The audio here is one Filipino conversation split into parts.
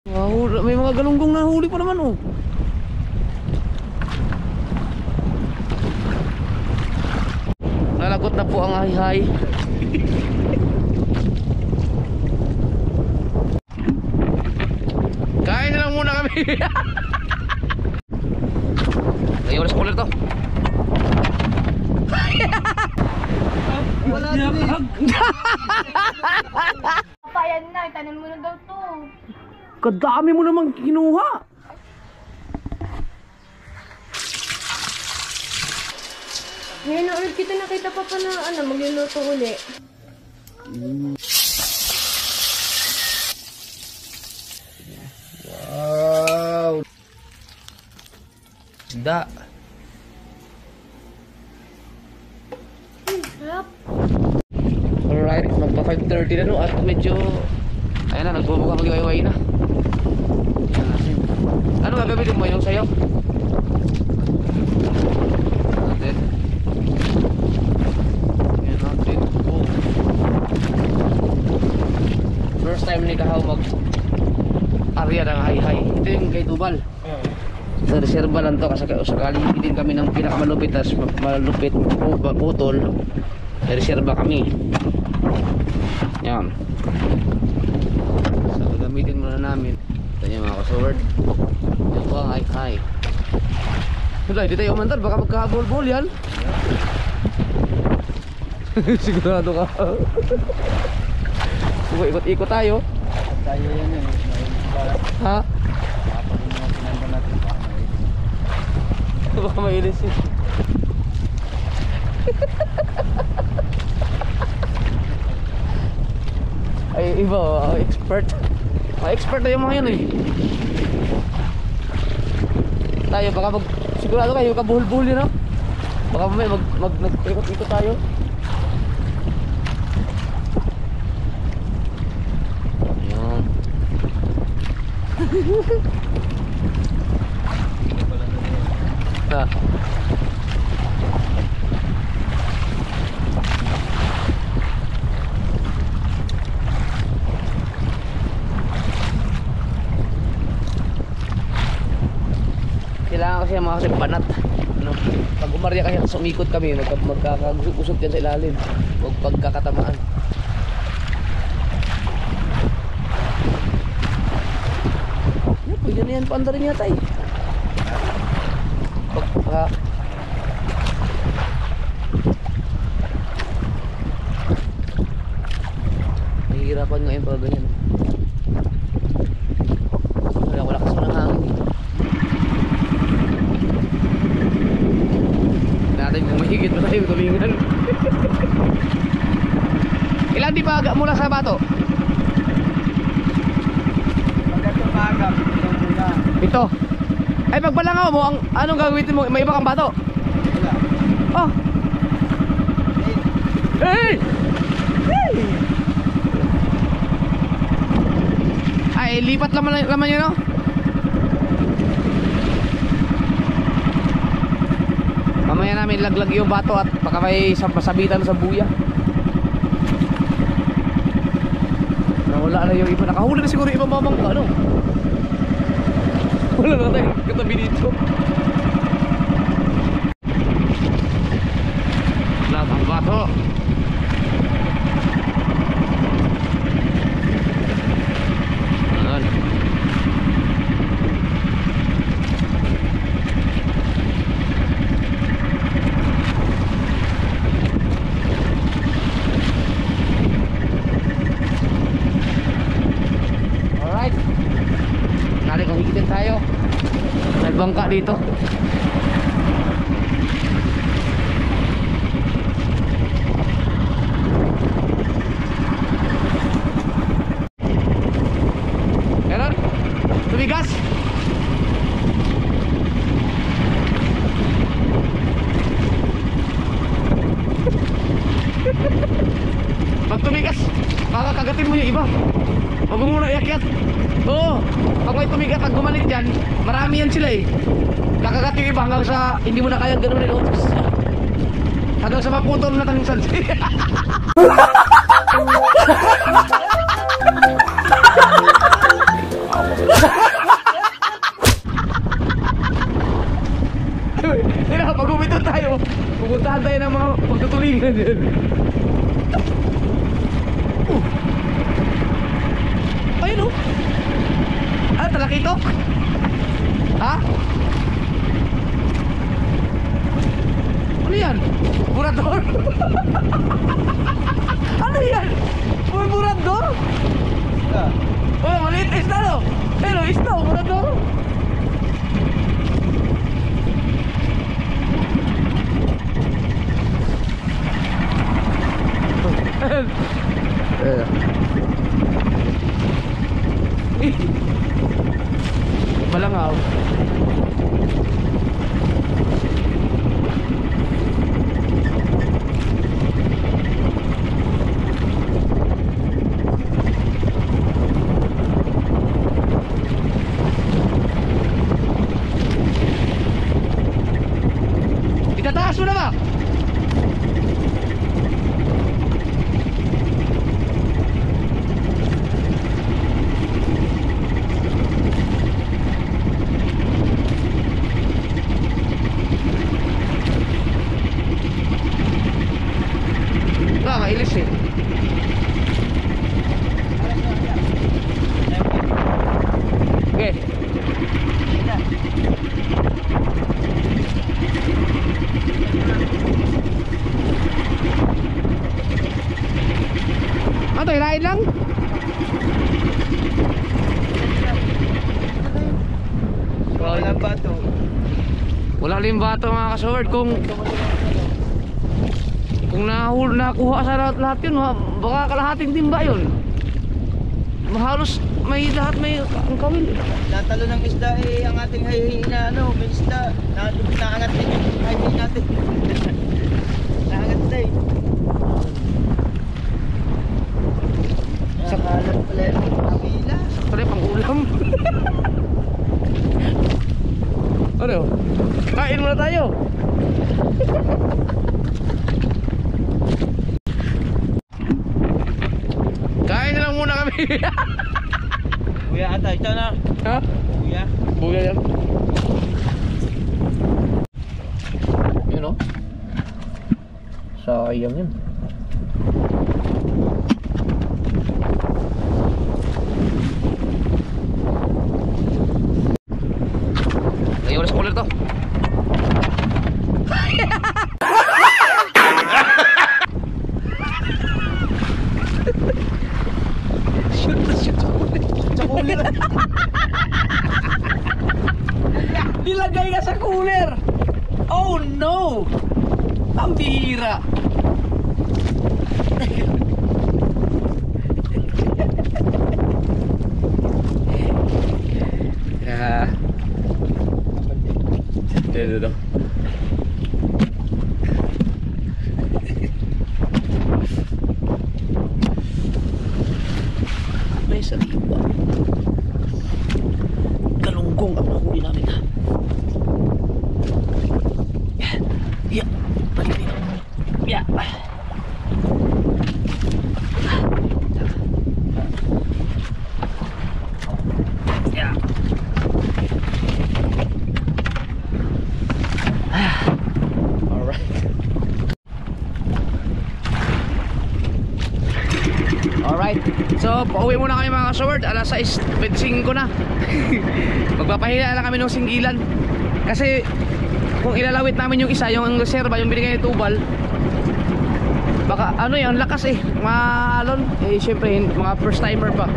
May mga galunggong na huli pa naman oh. Nalagot na po ang hay-hay. Kain na lang muna kami. Ay, oras cooler to. Wala din eh. Papayan na, tanim mo na daw to. Kadami mo namang kinuha. Ngayon na ulit kita nakita pa pa na magluluto uli. Wow. Da. Sarap. Alright, magpa 5:30 na no at medyo ayan na, nagbubuka mag-iwayway na. Ayan natin. Ano gagamitin mo yung sayo? Natin. Ayan natin. Oh. First time ni Kahaw mag area ng hay-hay. Ito yung kay Tubal. Sa reserva lang to kasi sakali din kami ng pinakamalupit at malupit putol. Sa reserva kami. Yan. So gagamitin muna namin. Ito yung mga kasword. Ito ang hay-hay. Wala, hindi tayo umandar. Baka magkahabol-bol yan. Sigurado ka. Ikot-ikot tayo. Tayo yan eh. Ha? Kapag yung mga pinanda natin, Baka mailis yun. Ay iba, expert. Expert na yung mga yun eh. Tayo baka sigurado kayo kabuhol-buhol yun, no? Baka may nag-ikot-ikot tayo. Ayan. Ha. Kailangan kasi mga kasi banat. Ano? Pag umarya kasi sumikot kami, magkakagusog yan sa ilalim. Huwag pagkakatamaan. Pwede na yan, paanda rin yata eh. Pagka mahihirapan nga yun pag ganyan. Wala kasi ng hangin eh. Natin kung mahigit pa tayo tulingan. Ilan di ba mula sa bato? pagkatapagap, itong muna. Ito. Ay pagbalangaw mo, anong gagawin mo? May iba kang bato? Wala. Oh. Hey! Hey! Ay, lipat laman yun, no? Mamaya namin laglag yung bato at baka may sabitan sa buya. Nawala na yung iba. Nakahuli na siguro yung ibang mamang ano. Wala na tayo katabi dito. Lahat ang bato. Ayan. Alright. Nari kung hikitin tayo. May bangka dito. Ganon? Tumigas? Pag tumigas, makakagatin mo yung iba. Huwag mo muna iakyat. Oo, pag may tumigas, pag gumalit dyan, marami yan sila eh. Kakagat yung iba hanggang sa hindi mo na kayang ganunin. Hanggang sa maputol na taninsan. Tingnan yun. Ayun o. Ah, talakitok? Ha? Ano yan? Burador? Ano yan? May burador? Ah, Oh, maliit na isda no? Pero isda, burador? Balangaw. Itataas mo na ba? Nakakailis eh. Okay. Ano to, hilain lang? walang bato. Wala limbato mga kasword. Kung nakuha sa lahat yun, baka kalahating timba yun. Halos may lahat may ang kawil eh. Natalo ng isda eh, ang ating hayhay na ano, may isda. Naangat din yung hayhay natin. Naangat na eh. Sa Nakalat pala yung kapila. Pare pang ulam. Ano? Kain muna tayo. Kain na lang muna kami. Kuya ata, ito na. Ha? Kuya. Buya yan. Yun o. Sayang yun. Ayaw na sa cooler to. Shoot na shoot sa cooler. Sa cooler. Nilagay ka sa cooler. Oh no. Ang bihira. Yeah. Ito. May sariwa. Galunggong ang nahuli namin ha. Yeah. Balik dito. Yeah. Yeah. Alright. Alright. So, pauwi muna kami mga kasword. Alas 6:25 na. Magpapahila lang kami ng singgilan. Kasi kung ilalawit namin yung isa, yung reserva, yung binigay ni Tubal, baka ano yan, lakas eh, maalon eh, syempre mga first timer pa.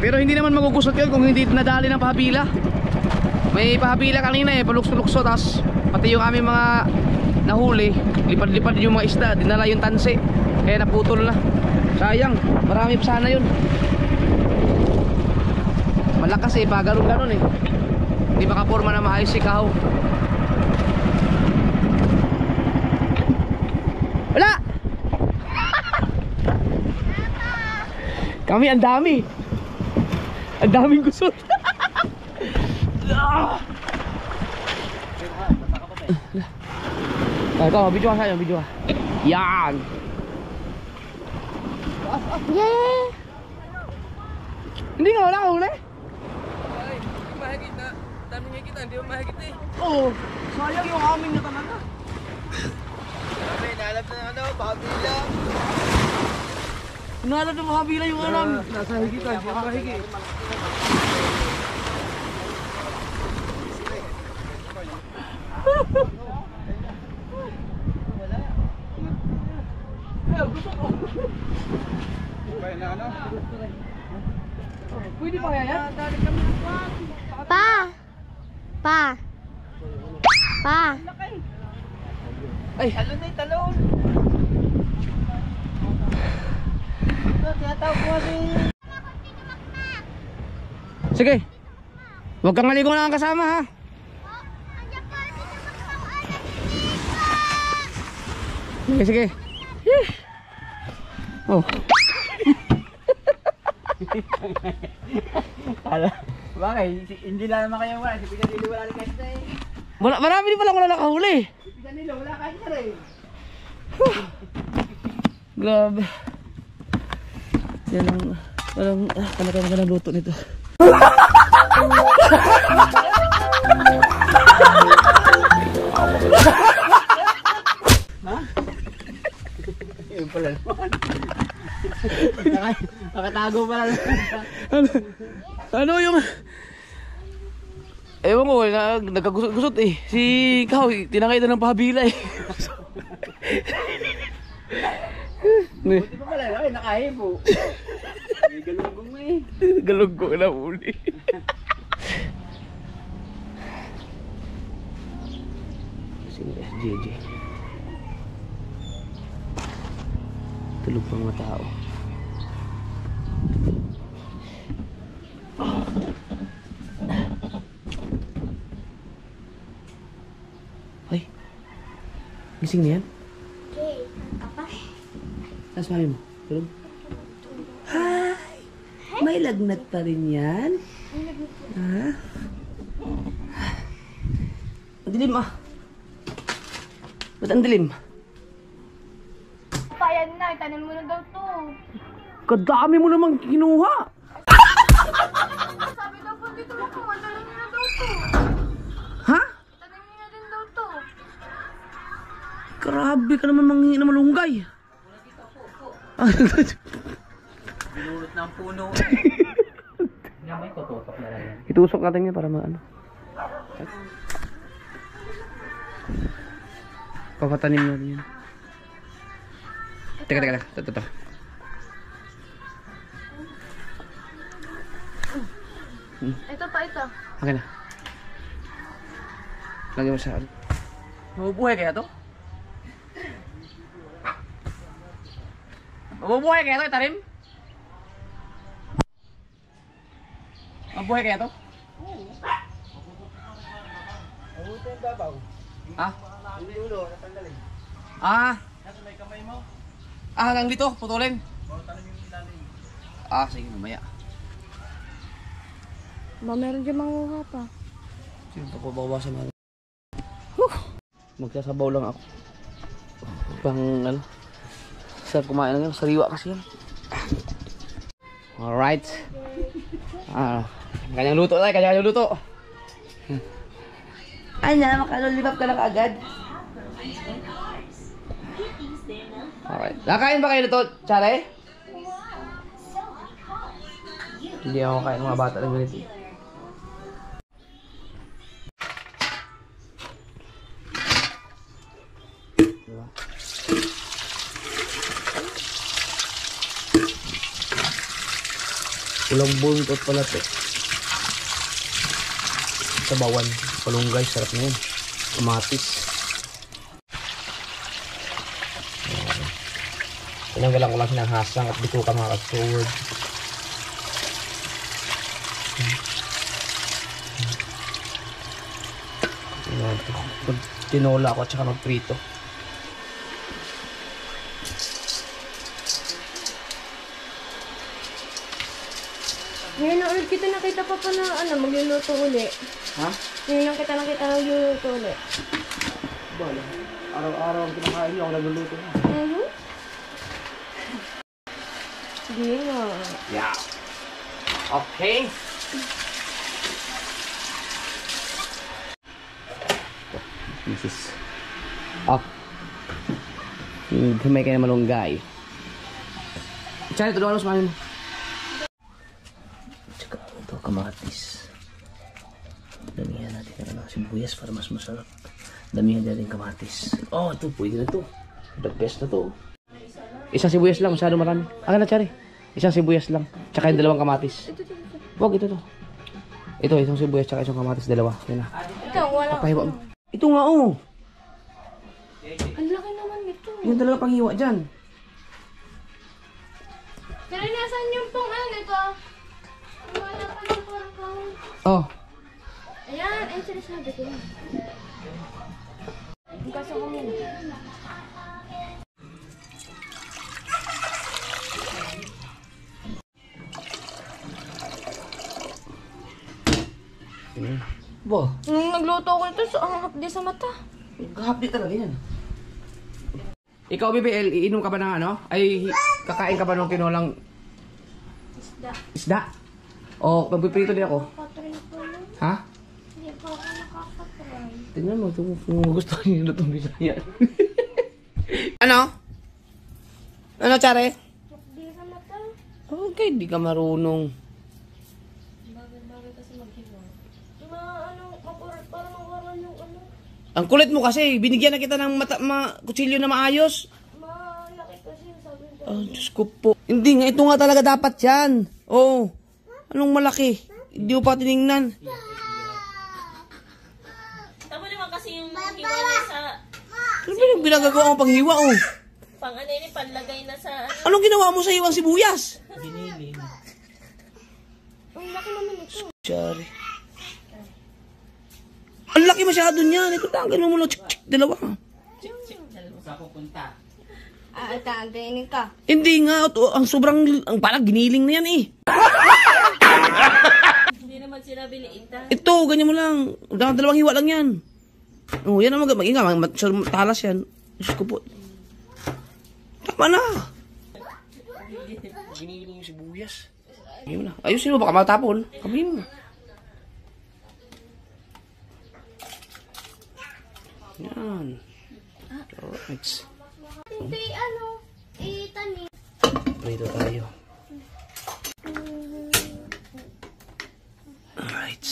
Pero hindi naman magugusot yun kung hindi nadali ng pahabila. May pahabila kanina eh, palukso-lukso, tas pati yung aming mga nahuli, lipad-lipad yung mga isda, dinala yung tansi, kaya naputol na. Sayang, marami pa sana yun. Malakas eh, paganon-ganon eh. Hindi makaporma na maayos si Kahaw. Wala! Kami ang dami. Ang daming gusot. Ikaw, video ka sa'yo, video ka. Yan! Yeah! Hindi nga, wala ka huli. Mahigit na. Daming higit na, hindi mo mahigit eh. Oo, sayang yung amin na talaga. Hinalap na ano, pabila. Hinalap na makabila yung alam. Nasa higitan, siya mahigi. Pwede pa kaya yan? Pa! Pa! Pa! Ay, Talon na yung talon. Ito, tinatawag ko kasi. sige. Huwag kang maligo na ang kasama ha. Sige, sige. Oh. Bakit? Hindi lang naman kayo wala. Si Pinanilo wala rin kasi na eh. Marami din palang wala nakahuli. Si Pinanilo wala kasi na rin. Grabe. Yan ang magandang luto nito. Yun pala naman. Nakatago pala Ano yung... Ewan ko, nagkagusot eh. Si Kao, tinangay na ng pahabila eh. Buti pa pala, nakahibo. May galunggong mo eh. Galuggo na uli. Sino SJJ? Tulog pang mga tao. Ay, gising na yan? Okay, apa? Tapos mami mo, tulog? Hi! May lagnat pa rin yan? Ha? Ang dilim ah. Ba't ang dilim? Payan na, itanim mo na daw to. Kadami mo namang kinuha! Sabi daw po dito mo kung itanim mo na daw to. Ha? Itanim mo na din daw to. Grabe ka naman manghingi na malunggay. Binulot ng puno. May tututok na lang yan. Itusok natin yan para maano. Papatanim natin yan. Teka. Ito. Ito pa ito. Okay na. Lagyan mo sa ano. Mabubuhay kaya to? Mabubuhay kaya ito, itarim? Mabubuhay kaya ito? Mabuti yung babaw. Ha? Ang ulo, natanggalin. Ah, Nasa may kamay mo. hanggang dito, putulin. Bawal tanim yung ilalim. Ah, sige, mamaya. Ba, meron dyan manguha pa. Sige, papabawasan natin. Magsasabaw lang ako. Pang ano, sarap kumain ng sariwa kasi yan. Alright. Kanyang luto tayo, kanyang luto. Anya, makalulibab ka lang agad. Alright. Nakain ba kayo nito, Chare? Hindi ako kain ng mga bata ng ganito. Diba? Ulang buntot pala ito. Sabawan, palunggay, sarap na yun. Kamatis. Tinanggalan ko lang ng hasang at dito ka mga ka-sword. Tinola ako at saka magprito. Ngayon na ulit kita nakita pa na magluluto uli. Ha? Ngayon lang kita nakita nagluluto uli. Bala. Araw-araw ang kinakain niyo ako nagluluto na. Sige nga. Yeah. Okay. This is up. Himay kayo ng malunggay. Tsaka, tulungan mo sa mamin mo. Tsaka, ito, kamatis. Damihan natin ng sibuyas para mas masarap. Damihan natin kamatis. Oh, ito, pwede na ito. The best na ito. Isang sibuyas lang, masyado marami. Aga na, Chari. Isang sibuyas lang. Tsaka yung dalawang kamatis. Wag, ito to. Ito, isang sibuyas, tsaka isang kamatis, dalawa. Yan na. Ikaw, wala. Papahiwa mo. Ito nga, oh. Ang laki naman nito. Yung talaga panghiwa dyan. Pero nasan yung pong ano nito? Wala pa ng parang. Oh. Ayan, ay sinasabi ko lang. Ang kaso ko muna. Bo. Nung nagluto ko ito, so ang hapdi sa mata. Hapdi talaga yan. Ikaw, BBL, iinom ka ba ng ano? Ay, kakain ka ba ng kinulang Isda. isda? O, magpiprito din ako. Nakatry ko lang. Ha? Hindi pa ako nakakatry. Tingnan mo, kung gusto niyo na itong bisaya. Ano? Ano, Chare? Hapdi sa mata. Okay, di ka marunong. Bagay-bagay kasi maghiwa. Makurat para mawaran yung ano. Ang kulit mo kasi, binigyan na kita ng kutsilyo na maayos. Malaki kasi yung sabi ko. Oh, Diyos ko po. Hindi nga, ito nga talaga dapat yan. Oh, anong malaki? Hindi mo pa tinignan. Tama naman kasi yung hiwa niya sa Ano ba yung binagagawa mo panghiwa, oh? pang ano yun, panlagay na sa ano. Anong ginawa mo sa hiwang sibuyas? Ang laki naman ito. Sorry. Ang laki masyado niyan. Ito, tanggal mo lang. Dalawa. Tagainin ka. Hindi nga. Ito, ang sobrang, ang parang giniling na yan eh. Hindi naman sinabi liita. Ito, ganyan mo lang. Dalawang hiwa lang yan. Oh, yan ang mag-inga. Talas yan. Diyos ko po. Tama na. Giniling yung sibuyas. Ayun na. Ayusin mo, baka matapon. Kabihin mo. Yan. Alright. Hindi, itanim. Prito tayo. Alright.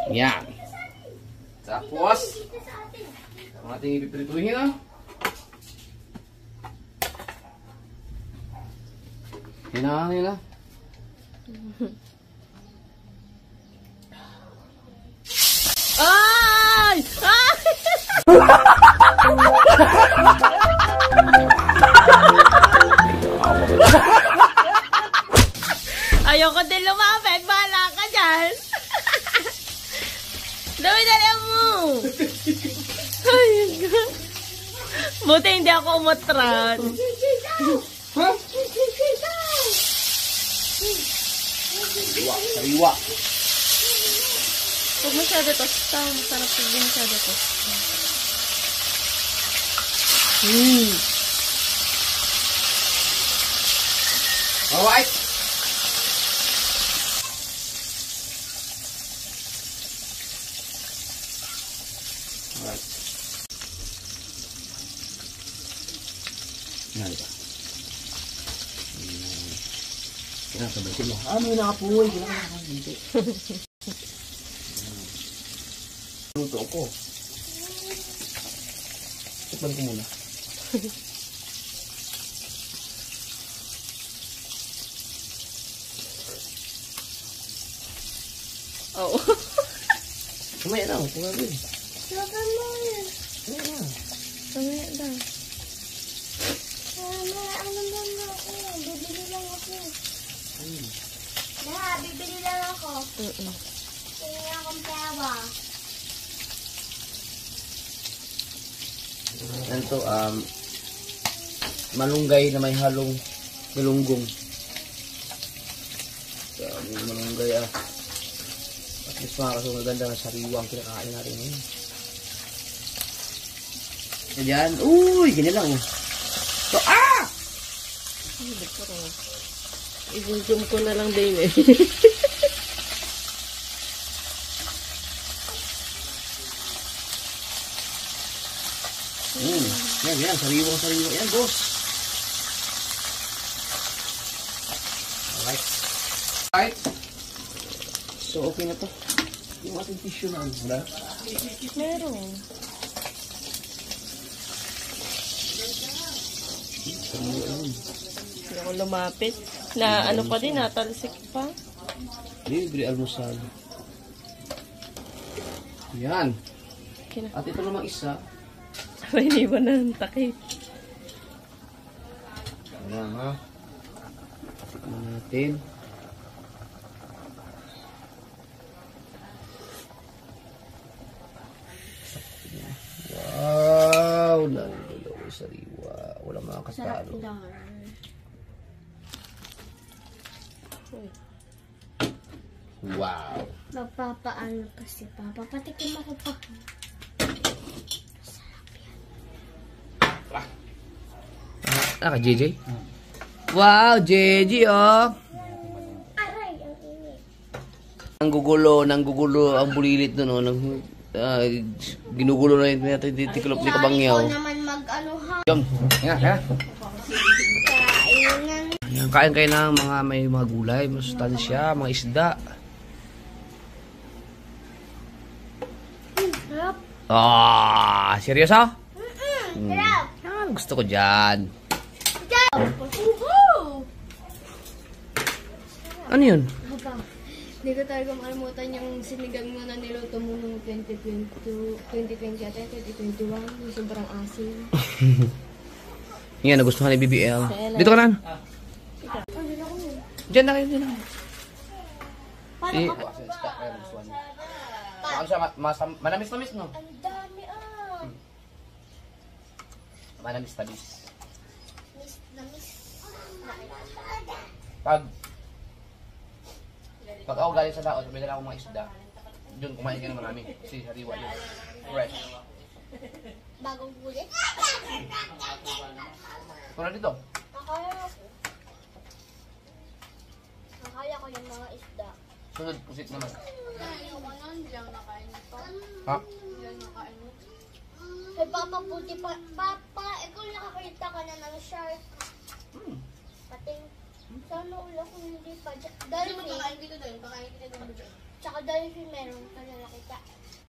Yan. Tapos, ang ating ipiprituhin na. Hinahangi na. Ay! Ay! Ayoko din lumapit. Bahala ka dyan. Dami-dali mo. Ay, God. Buti hindi ako umutran. Sariwa. Huwag masyado tosta. Masarap din masyado tosta. Alright. Alright. Yan ba? Kinakabasin mo. May nakapuwi. Kinakabasin. Luto ko. Tikman ko muna. Oo. Kumaya na. Kumaya na. Laban mo yun. Mamaya daw. Ano ba na ako? Bibili lang ako. Bibili lang ako. Tingnan akong pera. Ito, malunggay na may halong galunggong. gulay ah. At least mga kaso maganda na sariwang kinakain natin ngayon. Ganyan. Uy! Ganyan lang oh. So, ah! I-zoom ko na lang din eh. Yan, sariwang yan, boss. Alright. So, okay na to. Yung ating tissue na, wala? Meron. Hindi ako lumapit. Na ano pa din, natalsik pa. Libre almusal. Yan. Kina- At ito namang isa. May iniwan na ng takip. Ayan ha. Tikman natin. Wow! Nalululo sariwa. Walang mga katalo. Wow! Magpapaano kasi pa. Papatikim ako pa. Ah, ka JJ? Wow, JJ oh! Aray, ang init. Nanggugulo ang bulilit doon oh. Ginugulo na yun natin titiklop ni Kabangyaw. Ikaw naman mag-ano ha. Yung, yan. Kainan. Yan, kain kayo ng may mga gulay, masustansya, mga isda. Sarap. Ah, seryoso? Sarap. Ah, gusto ko dyan. Woohoo! Ano yun? Hindi ko talaga makalimutan yung sinigang mo na niluto mo noong 2020 at 2021. Yung sobrang asin. Yan, nagustuhan ni BBL. Dito ka na. Diyan na kayo, diyan na. Ano siya, manamis-namis, no? Ang dami ah. Manamis-namis. Miss na miss. Pag ako galing sa daot, may dala akong mga isda. Doon, kumain ka na marami. Kasi hariwa yun. Fresh. Bagong gulit. Kuna dito. Nakaya ko yung mga isda. Sunod, pusit naman. Ayoko nun, diyan nakain ito. Ha? Diyan nakain ito. Kay Papa Puti pa. Papa, ikaw nakakita ka na ng shark. Pating. Sana ulo ko hindi pa dyan. Dolphin. Kakain kita doon. Tsaka dolphin meron ka na nakita.